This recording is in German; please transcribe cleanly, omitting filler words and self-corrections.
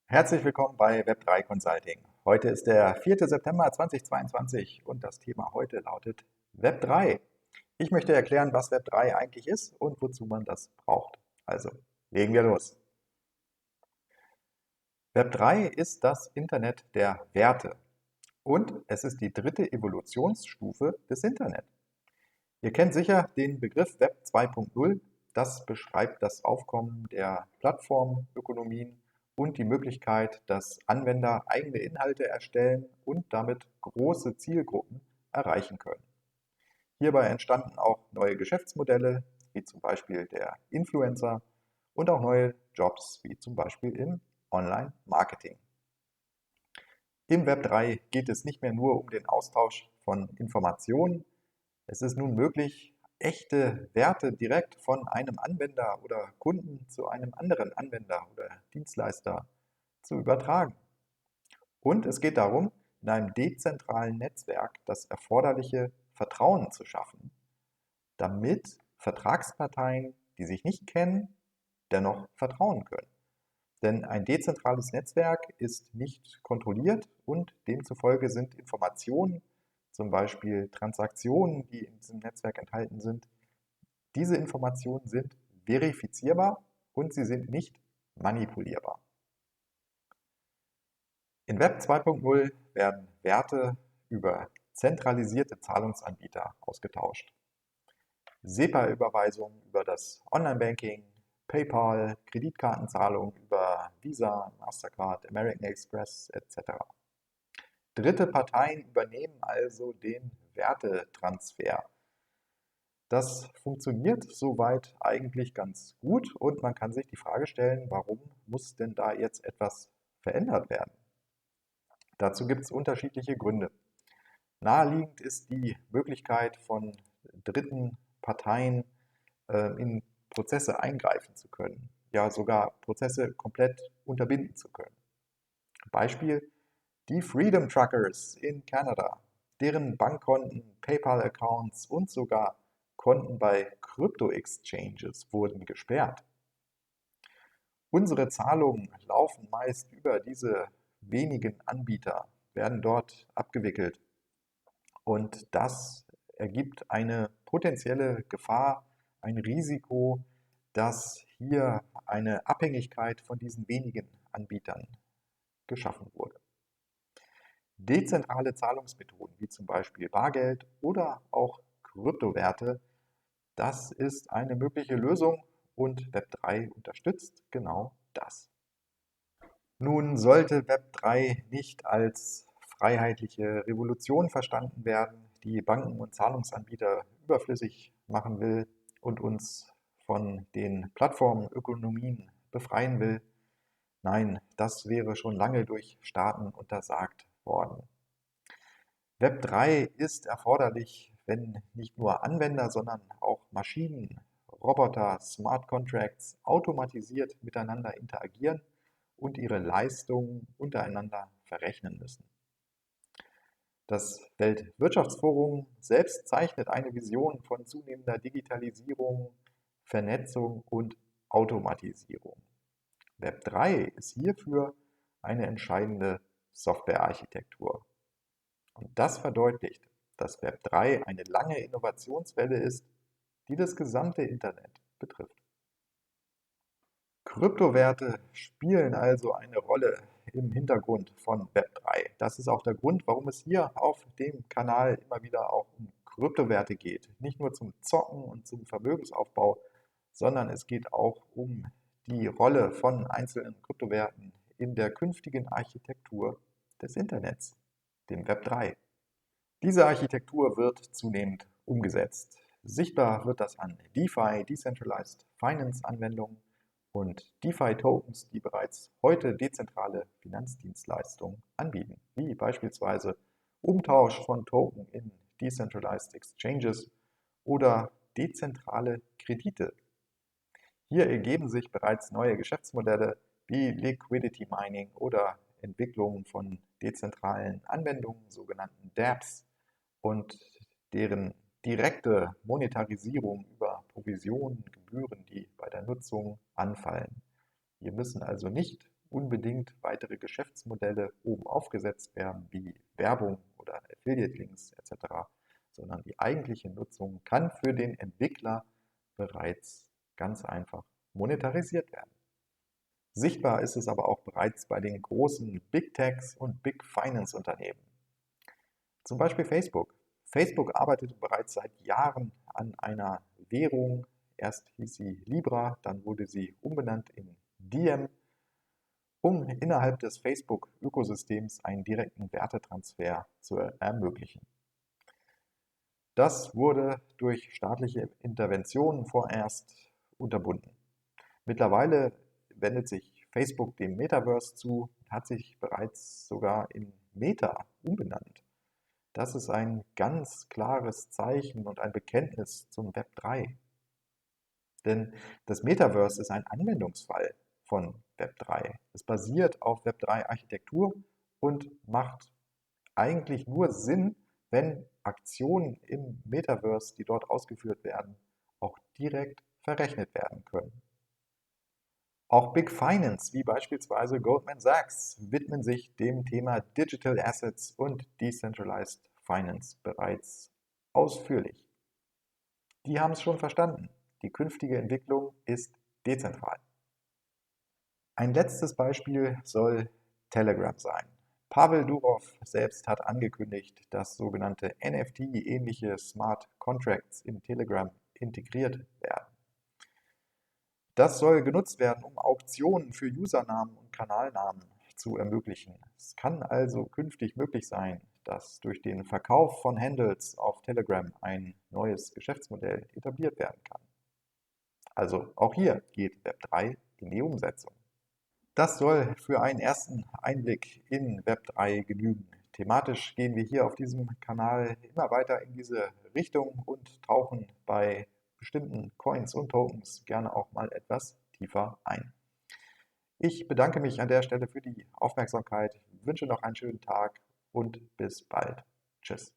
Herzlich willkommen bei Web3 Consulting. Heute ist der 4. September 2022 und das Thema heute lautet Web3. Ich möchte erklären, was Web3 eigentlich ist und wozu man das braucht. Also, legen wir los. Web3 ist das Internet der Werte und es ist die dritte Evolutionsstufe des Internet. Ihr kennt sicher den Begriff Web 2.0. Das beschreibt das Aufkommen der Plattformökonomien und die Möglichkeit, dass Anwender eigene Inhalte erstellen und damit große Zielgruppen erreichen können. Hierbei entstanden auch neue Geschäftsmodelle, wie zum Beispiel der Influencer, und auch neue Jobs, wie zum Beispiel im Online-Marketing. Im Web 3 geht es nicht mehr nur um den Austausch von Informationen. Es ist nun möglich, echte Werte direkt von einem Anwender oder Kunden zu einem anderen Anwender oder Dienstleister zu übertragen. Und es geht darum, in einem dezentralen Netzwerk das erforderliche Vertrauen zu schaffen, damit Vertragsparteien, die sich nicht kennen, dennoch vertrauen können. Denn ein dezentrales Netzwerk ist nicht kontrolliert und demzufolge sind Informationen, zum Beispiel Transaktionen, die in diesem Netzwerk enthalten sind, diese Informationen sind verifizierbar und sie sind nicht manipulierbar. In Web 2.0 werden Werte über zentralisierte Zahlungsanbieter ausgetauscht. SEPA-Überweisungen über das Online-Banking, PayPal, Kreditkartenzahlungen über Visa, Mastercard, American Express etc. Dritte Parteien übernehmen also den Wertetransfer. Das funktioniert soweit eigentlich ganz gut und man kann sich die Frage stellen, warum muss denn da jetzt etwas verändert werden? Dazu gibt es unterschiedliche Gründe. Naheliegend ist die Möglichkeit von dritten Parteien in Prozesse eingreifen zu können, ja sogar Prozesse komplett unterbinden zu können. Beispiel die Freedom Truckers in Kanada, deren Bankkonten, PayPal-Accounts und sogar Konten bei Krypto-Exchanges wurden gesperrt. Unsere Zahlungen laufen meist über diese wenigen Anbieter, werden dort abgewickelt und das ergibt eine potenzielle Gefahr, ein Risiko, dass hier eine Abhängigkeit von diesen wenigen Anbietern geschaffen wurde. Dezentrale Zahlungsmethoden wie zum Beispiel Bargeld oder auch Kryptowerte, das ist eine mögliche Lösung und Web3 unterstützt genau das. Nun sollte Web3 nicht als freiheitliche Revolution verstanden werden, die Banken und Zahlungsanbieter überflüssig machen will und uns von den Plattformökonomien befreien will. Nein, das wäre schon lange durch Staaten untersagt worden. Web3 ist erforderlich, wenn nicht nur Anwender, sondern auch Maschinen, Roboter, Smart Contracts automatisiert miteinander interagieren und ihre Leistungen untereinander verrechnen müssen. Das Weltwirtschaftsforum selbst zeichnet eine Vision von zunehmender Digitalisierung, Vernetzung und Automatisierung. Web3 ist hierfür eine entscheidende Softwarearchitektur. Und das verdeutlicht, dass Web3 eine lange Innovationswelle ist, die das gesamte Internet betrifft. Kryptowerte spielen also eine Rolle im Hintergrund von Web3. Das ist auch der Grund, warum es hier auf dem Kanal immer wieder auch um Kryptowerte geht. Nicht nur zum Zocken und zum Vermögensaufbau, sondern es geht auch um die Rolle von einzelnen Kryptowerten in der künftigen Architektur des Internets, dem Web3. Diese Architektur wird zunehmend umgesetzt. Sichtbar wird das an DeFi, Decentralized Finance Anwendungen und DeFi-Tokens, die bereits heute dezentrale Finanzdienstleistungen anbieten, wie beispielsweise Umtausch von Token in Decentralized Exchanges oder dezentrale Kredite. Hier ergeben sich bereits neue Geschäftsmodelle wie Liquidity Mining oder Entwicklung von dezentralen Anwendungen, sogenannten dApps, und deren direkte Monetarisierung über Provisionen, Gebühren, die bei der Nutzung anfallen. Wir müssen also nicht unbedingt weitere Geschäftsmodelle oben aufgesetzt werden, wie Werbung oder Affiliate-Links etc., sondern die eigentliche Nutzung kann für den Entwickler bereits ganz einfach monetarisiert werden. Sichtbar ist es aber auch bereits bei den großen Big Techs und Big Finance Unternehmen. Zum Beispiel Facebook. Facebook arbeitet bereits seit Jahren an einer Währung. Erst hieß sie Libra, dann wurde sie umbenannt in Diem, um innerhalb des Facebook-Ökosystems einen direkten Wertetransfer zu ermöglichen. Das wurde durch staatliche Interventionen vorerst unterbunden. Mittlerweile wendet sich Facebook dem Metaverse zu, hat sich bereits sogar in Meta umbenannt. Das ist ein ganz klares Zeichen und ein Bekenntnis zum Web 3. Denn das Metaverse ist ein Anwendungsfall von Web 3. Es basiert auf Web 3 Architektur und macht eigentlich nur Sinn, wenn Aktionen im Metaverse, die dort ausgeführt werden, auch direkt verrechnet werden können. Auch Big Finance, wie beispielsweise Goldman Sachs, widmen sich dem Thema Digital Assets und Decentralized Finance bereits ausführlich. Die haben es schon verstanden. Die künftige Entwicklung ist dezentral. Ein letztes Beispiel soll Telegram sein. Pavel Durov selbst hat angekündigt, dass sogenannte NFT-ähnliche Smart Contracts in Telegram integriert werden. Das soll genutzt werden, um Auktionen für Usernamen und Kanalnamen zu ermöglichen. Es kann also künftig möglich sein, dass durch den Verkauf von Handles auf Telegram ein neues Geschäftsmodell etabliert werden kann. Also auch hier geht Web3 in die Umsetzung. Das soll für einen ersten Einblick in Web3 genügen. Thematisch gehen wir hier auf diesem Kanal immer weiter in diese Richtung und tauchen bei bestimmten Coins und Tokens gerne auch mal etwas tiefer ein. Ich bedanke mich an der Stelle für die Aufmerksamkeit, wünsche noch einen schönen Tag und bis bald. Tschüss.